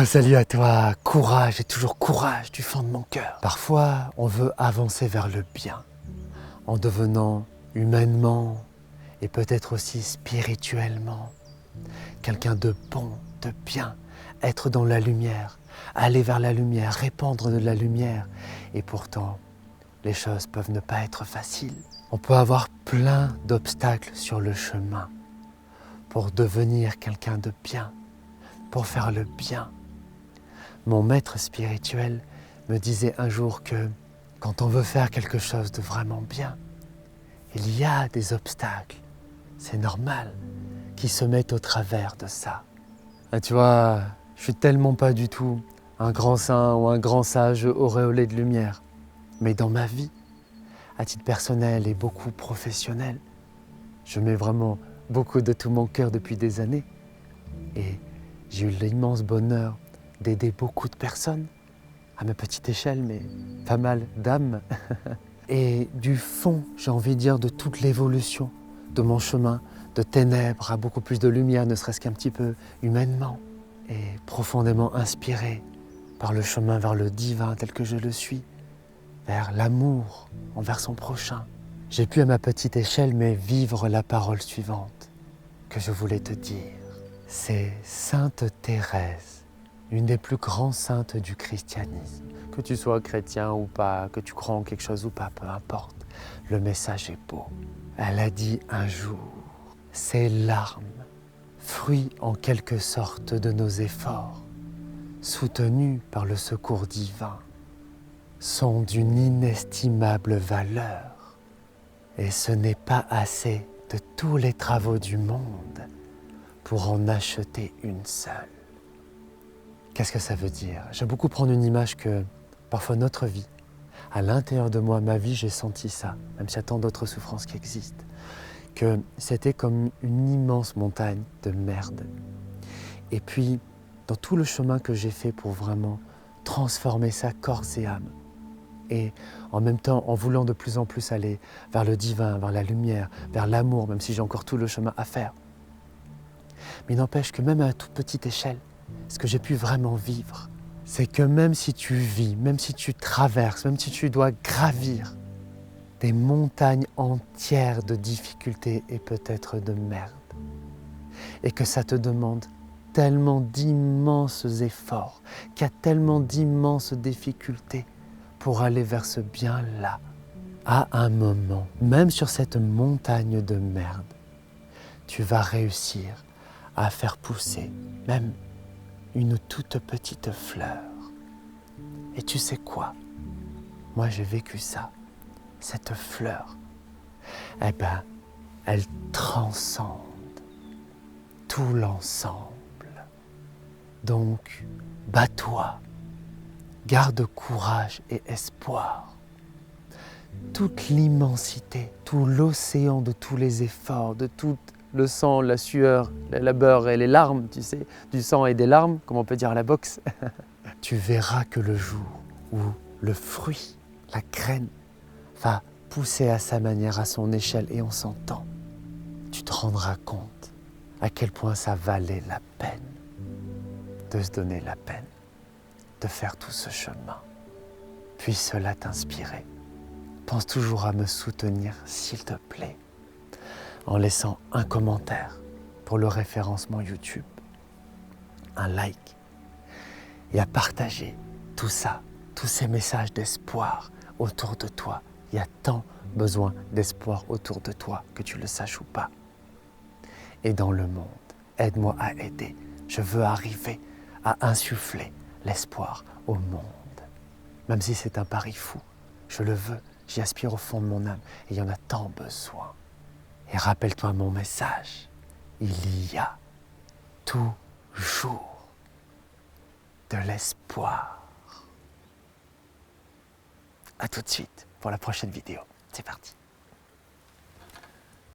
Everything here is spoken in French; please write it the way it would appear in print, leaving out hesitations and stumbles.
Salut à toi, courage et toujours courage du fond de mon cœur. Parfois, on veut avancer vers le bien, en devenant humainement et peut-être aussi spirituellement quelqu'un de bon, de bien, être dans la lumière, aller vers la lumière, répandre de la lumière. Et pourtant, les choses peuvent ne pas être faciles. On peut avoir plein d'obstacles sur le chemin pour devenir quelqu'un de bien, pour faire le bien. Mon maître spirituel me disait un jour que quand on veut faire quelque chose de vraiment bien, il y a des obstacles, c'est normal, qui se mettent au travers de ça. Et tu vois, je suis tellement pas du tout un grand saint ou un grand sage auréolé de lumière, mais dans ma vie, à titre personnel et beaucoup professionnel, je mets vraiment beaucoup de tout mon cœur depuis des années et j'ai eu l'immense bonheur d'aider beaucoup de personnes, à ma petite échelle, mais pas mal d'âmes. Et du fond, j'ai envie de dire, de toute l'évolution de mon chemin, de ténèbres à beaucoup plus de lumière, ne serait-ce qu'un petit peu humainement, et profondément inspiré par le chemin vers le divin tel que je le suis, vers l'amour envers son prochain. J'ai pu à ma petite échelle, mais vivre la parole suivante que je voulais te dire. C'est Sainte Thérèse, une des plus grandes saintes du christianisme. Que tu sois chrétien ou pas, que tu crois en quelque chose ou pas, peu importe, le message est beau. Elle a dit un jour, ces larmes, fruits en quelque sorte de nos efforts, soutenus par le secours divin, sont d'une inestimable valeur. Et ce n'est pas assez de tous les travaux du monde pour en acheter une seule. Qu'est-ce que ça veut dire? J'aime beaucoup prendre une image que parfois notre vie, à l'intérieur de moi, ma vie, j'ai senti ça, même s'il y a tant d'autres souffrances qui existent, que c'était comme une immense montagne de merde. Et puis, dans tout le chemin que j'ai fait pour vraiment transformer ça corps et âme, et en même temps, en voulant de plus en plus aller vers le divin, vers la lumière, vers l'amour, même si j'ai encore tout le chemin à faire. Mais il n'empêche que même à toute petite échelle, ce que j'ai pu vraiment vivre, c'est que même si tu vis, même si tu traverses, même si tu dois gravir des montagnes entières de difficultés et peut-être de merde, et que ça te demande tellement d'immenses efforts, qu'il y a tellement d'immenses difficultés pour aller vers ce bien-là, à un moment, même sur cette montagne de merde, tu vas réussir à faire pousser même une toute petite fleur. Et tu sais quoi? Moi j'ai vécu ça. Cette fleur, eh ben, elle transcende tout l'ensemble. Donc, bats-toi, garde courage et espoir. Toute l'immensité, tout l'océan de tous les efforts, de tout le sang, la sueur, le labeur et les larmes, tu sais, du sang et des larmes, comme on peut dire à la boxe, tu verras que le jour où le fruit, la graine, va pousser à sa manière, à son échelle et en son temps, tu te rendras compte à quel point ça valait la peine de se donner la peine, de faire tout ce chemin. Puis cela t'inspirer. Pense toujours à me soutenir, s'il te plaît, en laissant un commentaire pour le référencement YouTube, un like, et à partager tout ça, tous ces messages d'espoir autour de toi. Il y a tant besoin d'espoir autour de toi, que tu le saches ou pas. Et dans le monde, aide-moi à aider. Je veux arriver à insuffler l'espoir au monde. Même si c'est un pari fou, je le veux, j'y aspire au fond de mon âme et il y en a tant besoin. Et rappelle-toi mon message, il y a toujours de l'espoir. À tout de suite pour la prochaine vidéo. C'est parti.